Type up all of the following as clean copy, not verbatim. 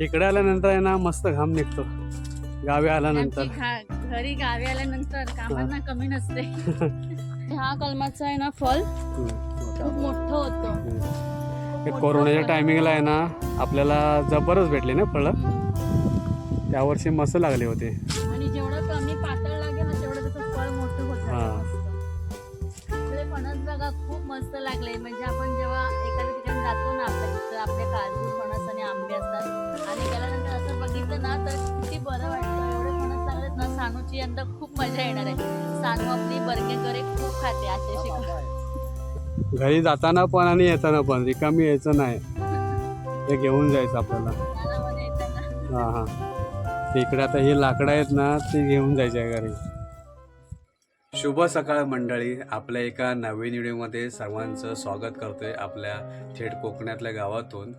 इकडे आल्यानंतर आहे ना मस्त घाम निघतो. गावी आल्यानंतर घरी गावी आल्यानंतर कामांना कमी नसते. हा कलमाचा आहे ना फळ खूप मोठं होतं. कोरोनाच्या टायमिंगला आहे ना आपल्याला जबरच भेटले ना फळं. त्यावर्षी मस्त लागले होते. आणि जेवढं कमी पातळ लागेल ना तेवढं त्याचं फळ मोठं होतं. फणस बघा खूप मस्त लागले. म्हणजे आपण जेव्हा एखाद्या ठिकाणी जातो ना आपल्या तिथं आपले काजू फणस आणि आंबे असतात आणि गेल्यानंतर असं बघितलं ना तर किती बरं वाटतं. एवढे फणस लागलेत ना. सानूची यंदा खूप मजा येणार आहे. सानू आपली बर्गेकरे खूप खाते असे. घरी जाताना पण आणि येताना पण रिकामी यायचं नाही. ते घेऊन जायचं आपल्याला. हा हा इकडे आता ही लाकडं आहेत ना ती घेऊन जायची आहे घरी. शुभ सकाळ मंडळी. आपल्या एका नवीन व्हिडिओमध्ये सर्वांचं स्वागत करतोय आपल्या थेट कोकणातल्या गावातून.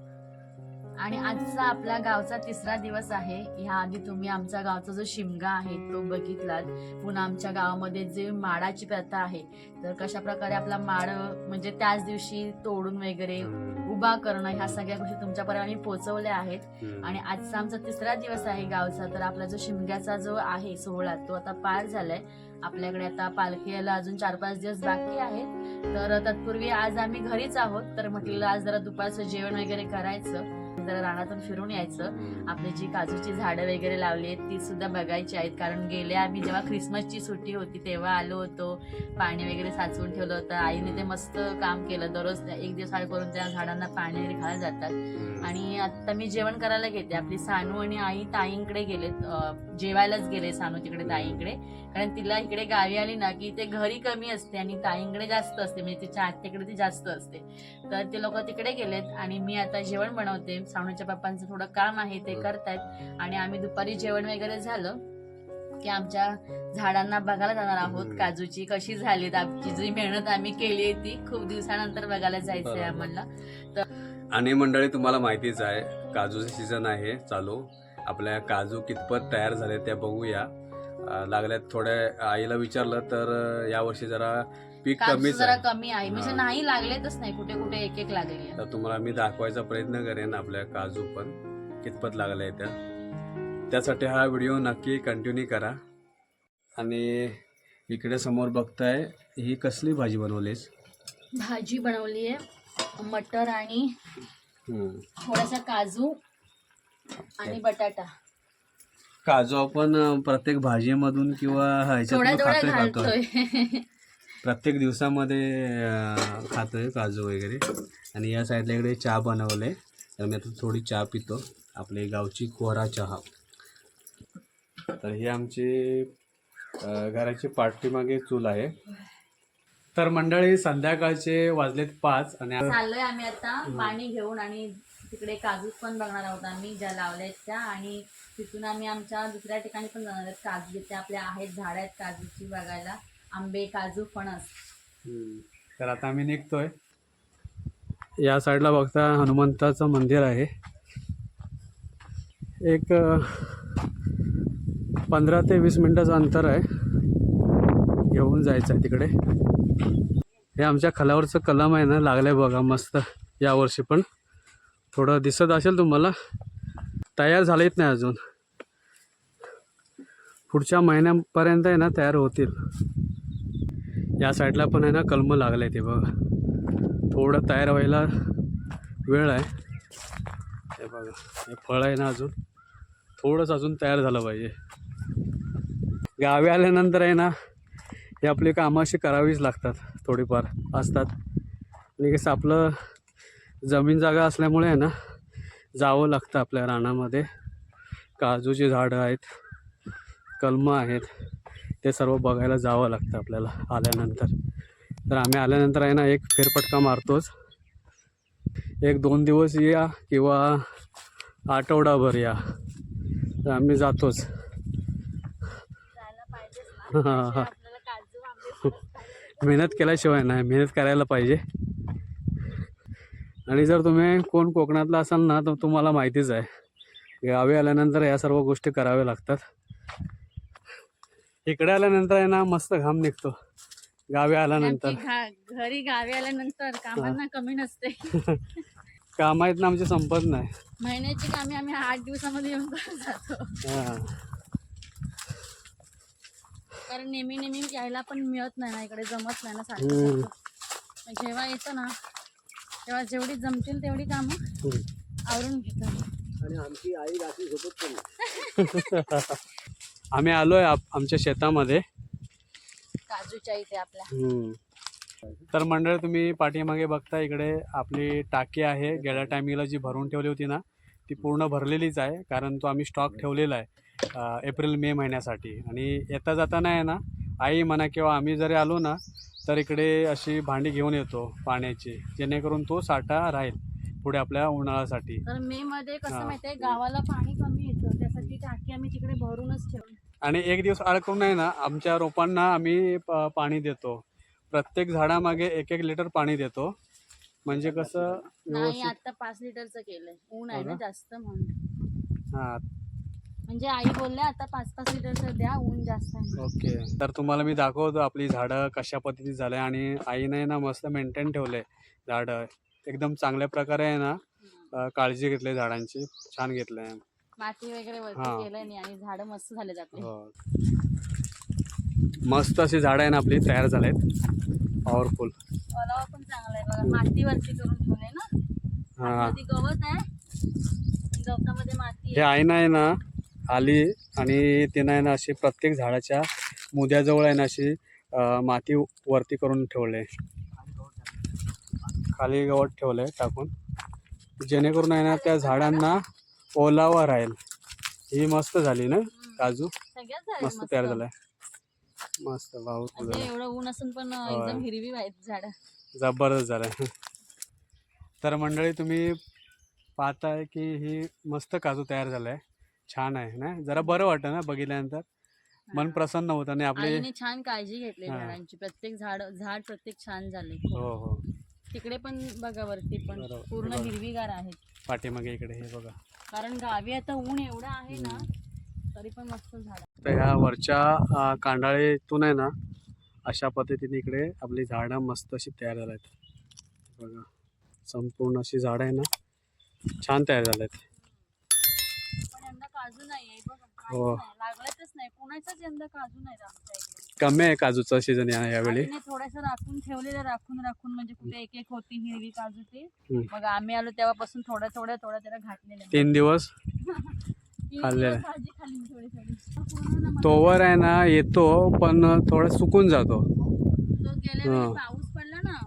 आणि आजचा आपल्या गावचा तिसरा दिवस आहे. ह्या आधी तुम्ही आमच्या गावचा जो शिमगा आहे तो बघितलात. पुन्हा आमच्या गावामध्ये जे माडाची प्रथा आहे तर कशा प्रकारे आपला माड म्हणजे त्याच दिवशी तोडून वगैरे उभा करणं ह्या सगळ्या गोष्टी तुमच्यापर्यंत आम्ही पोहोचवल्या आहेत. आणि आजचा आमचा तिसरा दिवस आहे गावचा. तर आपला जो शिमग्याचा जो आहे सोहळा तो आता पार झालाय. आपल्याकडे आता पालखी यायला अजून 4-5 दिवस बाकी आहेत. तर तत्पूर्वी आज आम्ही घरीच आहोत. तर म्हटलं आज जरा दुपारचं जेवण वगैरे करायचं, जरा रानातून फिरून यायचं. आपली जी काजूची झाडं वगैरे लावली आहेत ती सुद्धा बघायची आहेत. कारण गेले आम्ही जेव्हा ख्रिसमसची सुट्टी होती तेव्हा आलो होतो. पाणी वगैरे साचवून ठेवलं होतं. आईने ते मस्त काम केलं. दररोज एक दिवस आड करून त्या झाडांना पाणी वगैरे घालायला जातात. आणि आता मी जेवण करायला घेते. आपली सानू आणि आई ताईंकडे गेलेत, जेवायलाच गेले सानू तिकडे ताईंकडे. कारण तिला इकडे गावी आली ना की ते घरी कमी असते आणि ताईंकडे जास्त असते. म्हणजे तिच्या आत्याकडे ती जास्त असते. तर ते लोक तिकडे गेलेत आणि मी आता जेवण बनवते. सानूच्या पप्पांचं थोडं काम आहे ते करतायत. आणि आम्ही दुपारी जेवण वगैरे झालं की आमच्या झाडांना बघायला जाणार आहोत. काजूची कशी झालीत. आमची जी मेहनत आम्ही केली आहे ती खूप दिवसानंतर बघायला जायचंय आम्हाला. तर आणि मंडळी तुम्हाला माहितीच आहे काजूचं सीझन आहे चालू. आपल्या काजू कितपत तयार झाले ते बघूया. लागल्यात थोड्या. आईला विचारलं तर यावर्षी जरा पीक कमीच जरा कमी आहे. म्हणजे नाही लागलेतच नाही, कुठे कुठे एक एक लागले. तर तुम्हाला मी दाखवायचा प्रयत्न करेन आपल्या काजू पण कितपत लागले त्या. त्यासाठी हा व्हिडिओ नक्की कंटिन्यू करा. आणि इकडे समोर बघताय ही कसली भाजी बनवलीस? भाजी बनवली आहे मटर आणि थोडासा काजू आणि बटाटा. काजू आपण प्रत्येक भाजीमधून किंवा ह्याच्यातून खातोय. प्रत्येक दिवसामध्ये खातोय काजू वगैरे. आणि या साईडला इकडे चहा बनवले तर मी आता थोडी चहा पितो. आपली गावची कोरा चहा. तर ही आमची घराची पाठीमागे चूल आहे. तर मंडळी संध्याकाळचे वाजलेत 5 आणि चाललोय आम्ही आता पाणी घेऊन. आणि तिकडे काजू पण बघणार आहोत आम्ही ज्या लावल्यात त्या. आणि तिथून आम्ही आमच्या दुसऱ्या ठिकाणी पण जाणार आहेत. काजू जिथे आपल्या आहेत झाड आहेत काजूची बघायला. आंबे काजू फणस. तर आता आम्ही निघतोय. या साईडला बघता हनुमंताचं मंदिर आहे. एक 15 ते 20 मिनिटाचं अंतर आहे. घेऊन जायचं आहे तिकडे. हे आमच्या खालावरचं कलम आहे ना लागलंय बघा मस्त. यावर्षी पण थोडं दिसत असेल तुम्हाला. तयार झालेत नाही अजून. पुढच्या महिन्यापर्यंत आहे ना तयार होतील. या साईडला पण आहे ना कलम लागलं आहे ते बघा. थोडं तयार व्हायला वेळ आहे. हे बघा हे फळ आहे ना अजून थोडंसं अजून तयार झालं पाहिजे. गावी आल्यानंतर आहे ना हे आपली कामं अशी करावीच लागतात. थोडीफार असतात. आणि कसं आपलं जमीन जागा असल्यामुळे आहे ना जावं लागतं आपल्या रानामध्ये. काजूची झाडं आहेत, कलमं आहेत, ते सर्व बघायला जावं लागतं आपल्याला आल्यानंतर. तर आम्ही आल्यानंतर आहे ना एक फेरफटका मारतोच. 1-2 दिवस या किंवा आठवडाभर या तर आम्ही जातोच. हां मेहनत केल्याशिवाय नाही. मेहनत करायला पाहिजे. आणि जर तुम्ही कोण कोकणातला असाल ना तर तुम्हाला माहितीच आहे गावी आल्यानंतर या सर्व गोष्टी कराव्या लागतात. इकडे आल्यानंतर आहे ना मस्त घाम निघतो. गावी आल्यानंतर घरी गावी आल्यानंतर कामांना कमी नसते. काम आहेत ना आमचे संपत नाही. महिन्याची कामे आम्ही 8 दिवसामध्ये येऊन करून जातो. हा. कारण नेहमी यायला पण मिळत नाही ना, इकडे जमत नाही ना हम्म. सारखं. जेव्हा येतो ना तेव्हा जेवढी जमतील तेवढी कामं आवरून घेतो. आणि आमची आई रात्री झोपत पण आम्ही आलोय आमच्या शेतामध्ये. काजूच्या इथे आपल्या. तर मंडळ तुम्ही पाठीमागे बघता इकडे आपली टाकी आहे. गेल्या टायमिंगला जी भरून ठेवली होती ना ती पूर्ण भरलेलीच आहे, कारण तो आम्ही स्टॉक ठेवलेला आहे एप्रिल मे महिन्यासाठी. आणि येता जाताना आहे ना आई म्हणा किंवा आम्ही जरी आलो ना तर इकडे अशी भांडी घेऊन येतो पाण्याची, जेणेकरून तो साठा राहील पुढे आपल्या उन्हाळ्यासाठी. तर मे मध्ये कसं माहितीये गावाला पाणी कमी येतं, त्यासाठी टाकी आम्ही तिकडे भरूनच ठेवली. आणि एक दिवस अडकून आहे ना आमच्या रोपांना आम्ही पाणी देतो. प्रत्येक झाडामागे 1-1 लिटर पाणी देतो. म्हणजे कसं नाही, व्यवस्थित. आता 5 लिटरचं केलंय. ऊन आहे ना जास्त म्हणून. हां म्हणजे आई बोलल्या आता 5-5 लिटरचं द्या, ऊन जास्त आहे. ओके. तर तुम्हाला मी दाखवतो आपली झाडं कशा पद्धतीत झाले. आणि आईने ना मस्त मेंटेन ठेवले झाडं. एकदम चांगल्या प्रकारे आहे ना काळजी घेतली झाडांची. छान घेतलंय. माती वगैरे वरती केलंय नाही आणि झाडं मस्त झालेत आपली. हो. मस्त अशी झाडं आहे ना आपली तयार झालेत. पॉवरफुल. ओलावा पण चांगला आहे बघा. माती वरती करून ठेवले ना. हां. आतमध्ये गवत आहे, गवतामध्ये माती हे आई आहे ना आली आणि तिनं आहे ना अशी प्रत्येक झाडाच्या मुद्याजवळ आहे ना अशी माती वरती करून ठेवले. खाली गवत ठेवलंय टाकून, जेणेकरून आहे ना त्या झाडांना ओलावा राहील. ही मस्त झाली ना काजू. सगळ्यात झाले मस्त तयार झालाय. मस्त भाऊ म्हणजे एवढं ऊन असून पण एकदम हिरवी आहेत झाड. जबरदस्त झालाय. तर मंडळी तुम्ही पाहताय की ही मस्त काजू तयार झालाय. छान आहे ना, जरा बरं वाटतं ना बघितल्यानंतर, मन प्रसन्न होतं. आणि आपले आईने छान काळजी घेतली झाडांची. प्रत्येक झाड प्रत्येक छान झाले. हो हो तिकडे पण बघा वरती पण बरोबर. पूर्ण हिरवीगार आहेत. पाठीमागे इकडे हे बघा. कारण गावी आता ऊन एवढं आहे ना तरी पण मस्त झाड. तर ह्या वरच्या कांडाळीतून आहे ना अशा पद्धतीने इकडे आपली झाडं मस्त अशी तयार झाली आहेत बघा. संपूर्ण अशी झाडं आहे ना छान तयार झाली आहेत. पण यंदा काजू नाहीये बघा. हो. लागलेच नाही कुणाचाच यंदा काजू नाही आमच्या इकडे. कमी आहे काजूचं सीझन यावेळी. थोडंसं राखून ठेवलेलं राखून म्हणजे कुठे एक होती हिरवी काजू ती. हम्म. मग आम्ही आलो तेव्हापासून थोडं त्याला घातलेलं. 3 दिवस खाल्लेलं. भाजी खाल्ली थोडी. तोवर आहे ना येतो पण थोडं सुकून जातो. तो गेल्या वेळी पाऊस पडला ना,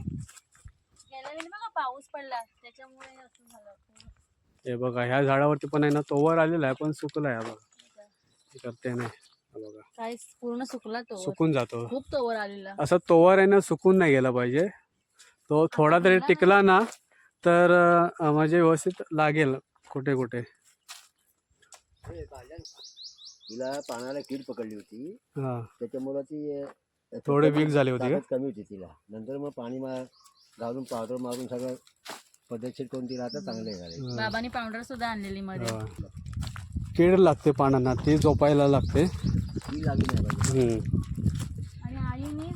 गेल्या वेळी बघा पाऊस पडला त्याच्यामुळे असं झालं. हे बघा ह्या झाडावरती पण आहे ना तोवर आलेला आहे पण सुकला आहे बघा. हे करते नाही बघा. काही पूर्ण सुकला तो. सुकून जातो. खूप तोवर आलेला. असं तोवर आहे ना सुकून नाही गेला पाहिजे. तो थोडा तरी टिकला ना तर म्हणजे व्यवस्थित लागेल कुठे कुठे. तिला पानाला कीड पकडली होती, हा त्याच्यामुळे ती थोडी वीक झाली होती का? ताकद कमी होती तिला. नंतर मग पाणी घालून पावडर मारून सगळं पद्धतशीर करून तिला आता चांगले झाले. बाबांनी पावडर सुद्धा आणलेली मध्ये. कीड लागते पानांना, ती झोपायला लागते. ती लागली नाही पाहिजे. आणि आईने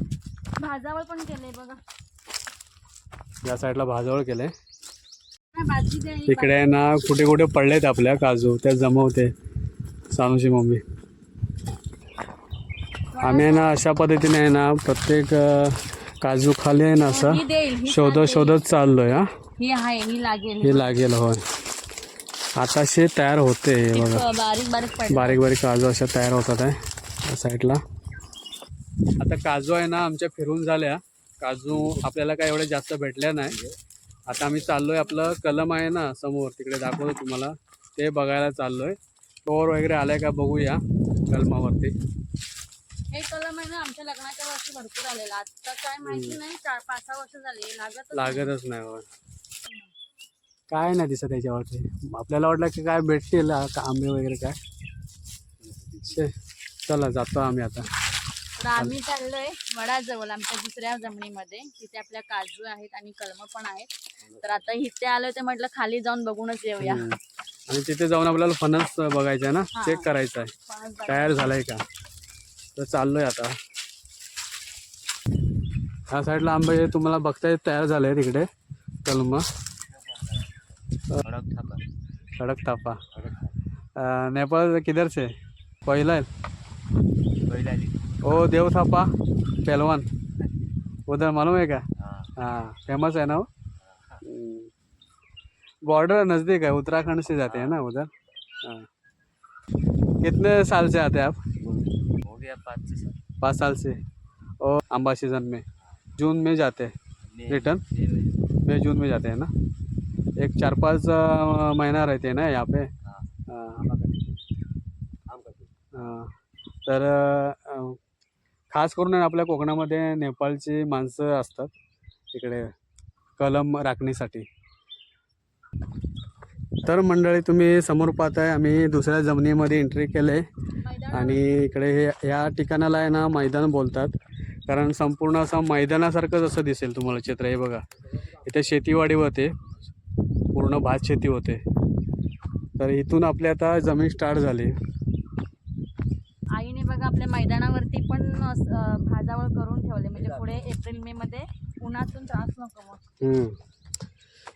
भाजावळ पण केलंय बघा. या साईडला भाजवळ केले. भाजी द्या. इकडे आहे ना कुठे कुठे पडलेत आपल्या काजू, त्या जमवते सानूची मम्मी. आम्ही आहे ना अशा पद्धतीने आहे ना प्रत्येक काजू खाली आहे ना असं ही देईल, ही शोधत चाललोय. हा ही आहे, ही लागेल. हे लागेल. होय आताशे तयार होते हे बघा. बारीक बारीक बारीक बारीक काजू अशा तयार होतात आहे या साईडला. आता काजू आहे ना आमच्या फिरून झाल्या. काजू आपल्याला काय एवढे जास्त भेटल्या नाही. आता आम्ही चाललोय, आपलं कलम आहे ना समोर तिकडे दाखवतो तुम्हाला, ते बघायला चाललोय. तोवर वगैरे आलाय का बघूया कलमावरती. हे कलम आहे ना आमच्या लग्नाच्या वर्षी भरपूर आलेला. आता काय माहिती नाही, 4-5 वर्ष झाली लागतच नाही. होय काय नाही दिसत त्याच्यावरती. आपल्याला वाटलं की काय भेटतील आंबे वगैरे काय. चला जातो आम्ही आता. तर आम्ही चाललोय वडाजवळ आमच्या दुसऱ्या जमिनीमध्ये. तिथे आपल्या काजू आहेत आणि कलम पण आहेत. तर आता इथे आलोय ते म्हटलं खाली जाऊन बघूनच येऊया. आणि तिथे जाऊन आपल्याला फणस बघायचा आहे ना, चेक करायचा आहे फणस बघा. तयार झालाय का. तर चाललोय आता. ह्या साईडला आंबे तुम्हाला बघताय तयार झाले तिकडे कलम. खड़क थापा। नेपाल किधर से? कोयला ओ देव थापा पहलवान उधर मालूम है क्या? हाँ फेमस है ना वो। बॉर्डर नज़दीक है, उत्तराखंड से जाते हैं ना उधर। हाँ। कितने साल से आते हैं आप? हो गया 5 साल से। और अम्बा सीजन में जून में जाते हैं रिटर्न, मई जून में जाते हैं ना। एक 4-5 महीना रहते हैं ना यहाँ पे। हाँ। तर खास करून आपल्या कोकणामध्ये नेपाळची माणसं असतात इकडे कलम राखणीसाठी। तर मंडळी तुम्ही समोर पाहताय आम्ही दुसऱ्या जमिनीमध्ये एंट्री केले आणि इकडे या ठिकाणाला आहे ना मैदान बोलतात, कारण संपूर्ण असं मैदानासारखंच असं दिसेल तुम्हाला चित्र। हे बघा इथे शेतीवाडी होते, पूर्ण भात शेती होते। तर इथून आपली आता जमीन स्टार्ट झाली। आईने बघा आपल्या मैदानावरती पण भाजावळ करून ठेवले, म्हणजे पुढे एप्रिल मे मध्ये उन्हातून त्रास नको मग।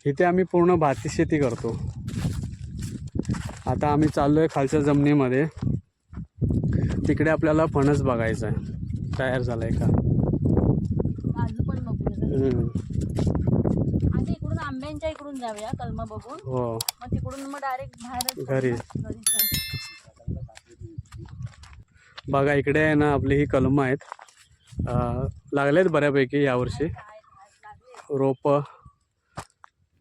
इथे आम्ही पूर्ण भाती शेती करतो। आता आम्ही चाललोय खालच्या जमिनीमध्ये, तिकडे आपल्याला फणस बघायचा आहे तयार झालाय का। काजू पण बघूया आधी, इकडून आंब्यांच्या इकडून जाऊया कलम बघून। हो मग तिकडून मग डायरेक्ट बाहेर घरी। बघा इकडे आहे ना आपली ही कलमं आहेत, लागलेत बऱ्यापैकी यावर्षी। रोप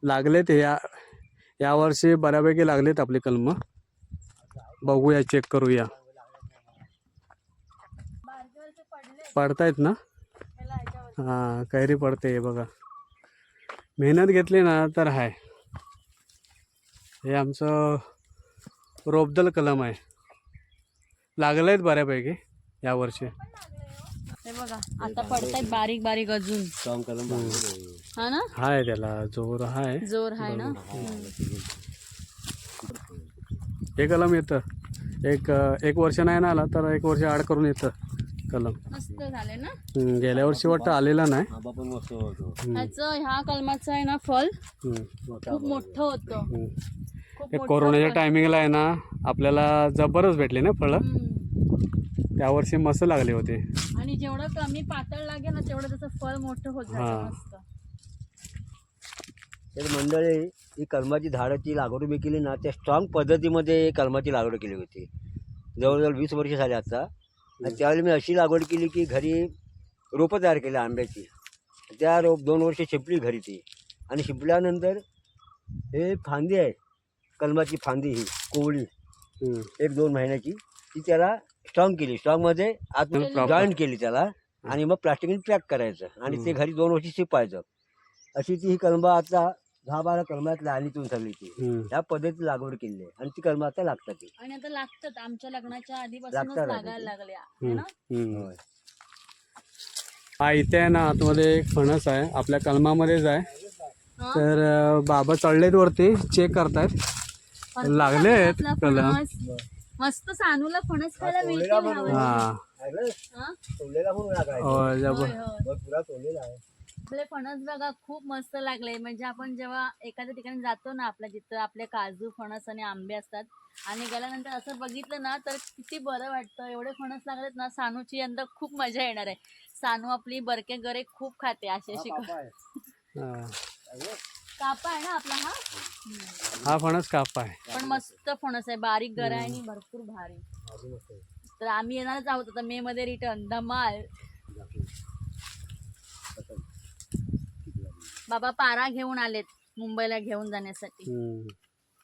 लागलेत या वर्षी बऱ्यापैकी लागलेत आपली कलमं। बघूया, चेक करूया। पडतायत ना? हां कैरी पडते बघा, मेहनत घेतली ना तर आहे। हे आमचं रोपदल कलम आहे, लागलेत बऱ्यापैकी यावर्षी। हे बघा आता पडतायत बारीक बारीक अजून। स्ट्रॉंग कलम हा ना, हाय त्याला जोर आहे, जोर आहे ना। हे कलम येतं एक वर्ष नाही ना आला तर 1 वर्ष आड करून येतं कलम। मस्त झाले ना। गेल्या वर्षी वाटतं आलेला नाही। आंबा पण मस्त होतो। ह्याचं ह्या कलमाचं आहे ना फल खूप मोठं होतं, खूप हे मोठं कोरोनाच्या फळ. टायमिंगला आहे ना आपल्याला जबरच भेटले ना फळं, त्यावर्षी मस्त लागले होते। आणि जेवढं कमी पातळ लागेल ना तेवढं त्याचं फळ मोठं होत जातं मस्त। तर मंडळी ही कलमाची झाडाची लागवड मी केली ना, त्या स्ट्रॉंग पद्धतीमध्ये कलमाची लागवड केली होती। जवळजवळ 20 वर्ष झाली आता। आणि त्यावेळी मी अशी लागवड केली की घरी रोपं तयार केली आंब्याची। त्या 2 वर्ष शिंपली घरी ती, आणि शिंपल्यानंतर हे फांदी आहे कलमाची फांदी, ही कोवळी 1-2 महिन्याची, ती त्याला स्ट्रॉंग केली। स्ट्रॉंगमध्ये आत जॉईंट केली त्याला, आणि मग प्लास्टिकने पॅक करायचं आणि ते घरी 2 वर्ष शिपायचं। अशी ती ही कलमा आता 10-12 कलमात लाणीतून झाली ती। ह्या पद्धतीची लागवड केली आहे आणि ती कलमा आता लागतात। आणि आता लागतात, आमच्या लग्नाच्या आधीपासूनच लागायला लागल्या है ना। हा इथे आहे ना आतमध्ये एक फणस आहे, आपल्या कलमामध्येच आहे। तर बाबा चढलेत वरती, चेक करतायत, लागलेत कलम। मस्त सानूला फणस खायला मिळतील। हा आपले फणस बघा खूप मस्त लागले, म्हणजे आपण जेव्हा एखाद्या ठिकाणी जातो ना आपल्या, जिथं आपले काजू फणस आणि आंबे असतात, आणि गेल्यानंतर असं बघितलं ना तर किती बरं वाटतं। एवढे फणस लागलेत ना, सानूची यंदा खूप मजा येणार आहे। सानू आपली बरके गरे खूप खाते अशी कापा आहे ना आपला हा फणस कापा आहे, पण मस्त फणस आहे, बारीक गरा आहे आणि भरपूर भारी। तर आम्ही येणारच आहोत आता मे मध्ये रिटर्न धमाल। बाबा पारा घेऊन आलेत मुंबईला घेऊन जाण्यासाठी,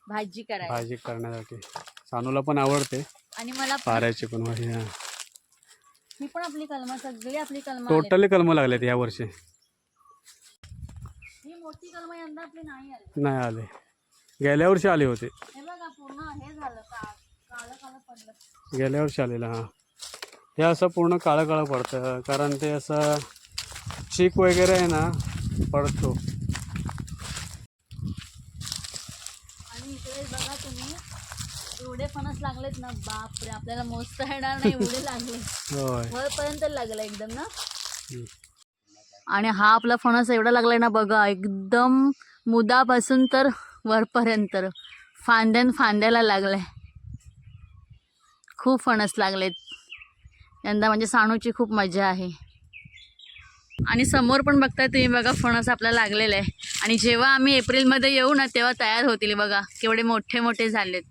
भाजी करण्यासाठी। सानूला पण आवडते आणि मला पाऱ्याची पण भाजी। ही पण आपली कलमा, सगळी आपली कलमा टोटली कलम लागलेत या वर्षी। ही मोठी कलमा यंदा आपली नाही आले, गेल्या वर्षी आले होते। हे बघा पूर्ण हे झालं, काळं काळं पडलं। गेल्या वर्षी आलेलं। हा हे असं पूर्ण काळं काळं पडतं, कारण ते असं चीक वगैरे आहे ना पडतो। आणि इकडे बघा तुम्ही, एवढे फणस लागलेत ना, बापरे आपल्याला मोजता येणार नाही एवढे लागले। वरपर्यंत लागलं एकदम ना। आणि हा आपला फणस एवढा लागलाय ना बघा, एकदम मुदापासून तर वरपर्यंत फांद्याला लागलाय. खूप फणस लागलेत यंदा, म्हणजे सानूची खूप मजा आहे. आणि समोर पण बघताय तुम्ही बघा, फणस आपला लागलेला आहे. आणि जेव्हा आम्ही एप्रिलमध्ये येऊ ना तेव्हा तयार होतील. बघा केवढे मोठे मोठे झालेत.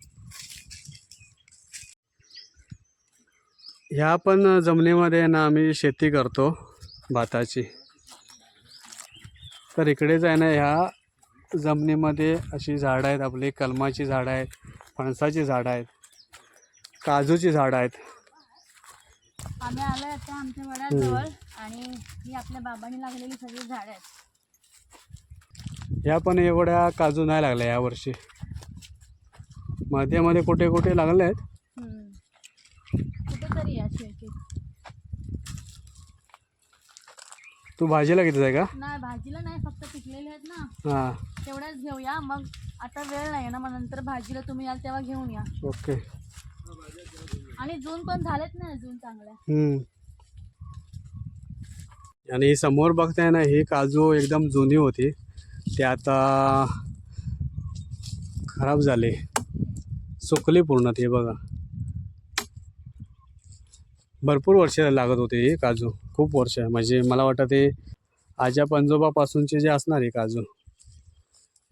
ह्या पण जमिनीमध्ये ना आम्ही शेती करतो भाताची. तर इकडेच आहे ना ह्या जमिनीमध्ये अशी झाडं आहेत आपली, कलमाची झाडं आहेत, फणसाची झाडं आहेत, काजूची झाडं आहेत. आम्ही आलोय आता आमच्या वडाजवळ आणि ही आपल्या बाबांनी लागलेली सगळी झाडं आहेत. ह्या पण एवढ्या काजू नाही लागल्या यावर्षी, मध्ये मध्ये कुठे कुठे लागले आहेत. कुठेतरी अशी तू भाजीला घेतच आहे का? नाही, भाजीला नाही, फक्त पिकलेले आहेत ना, हां तेवढ्याच घेऊया. मग आता वेळ नाही ना, मग नंतर भाजीला तुम्ही याल तेव्हा घेऊन या. ओके. आणि जून पण झालेत ना अजून चांगल्या. आणि ही समोर बघताय ना, ही काजू एकदम जुनी होती, ती आता खराब झाली, सुकली पूर्ण. ती बघा भरपूर वर्ष लागत होती ही काजू, खूप वर्ष. म्हणजे मला वाटतं ते आजा पंजोबापासूनचे जे असणार ही काजू,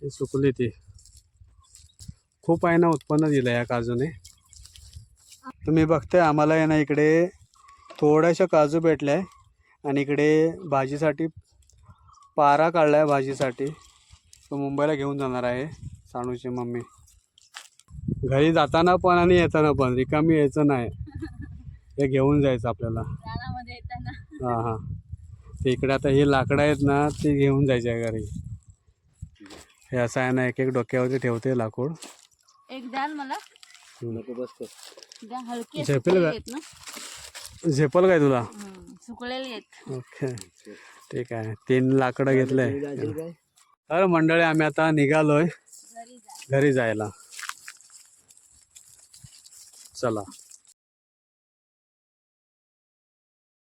ही सुकली. ती खूप आहे ना उत्पन्न दिलं या काजूने. तुम्ही बघताय आम्हाला आहे ना इकडे थोड्याशा काजू भेटल्या आहे आणि इकडे भाजीसाठी पारा काढला आहे भाजीसाठी. तो मुंबईला घेऊन जाणार आहे सानूची मम्मी. घरी जाताना पण आणि येताना पण रिकामी यायचं नाही, हे घेऊन जायचं आपल्याला रानामध्ये येताना. हां हां. ते इकडे आता ही लाकडं आहेत ना, ती घेऊन जायची आहे घरी. हे असं आहे ना, एक एक डोक्यावरती ठेवते लाकूड. एक द्याल मला, नको बसतो. द्या. हलकी झेपेल का? आहेत ना, झेपल काय तुला? सुकलेली आहेत. ओके ठीक आहे. 3 लाकडं घेतलंय. काय तर मंडळी आम्ही आता निघालोय घरी जा. घरी जायला. चला.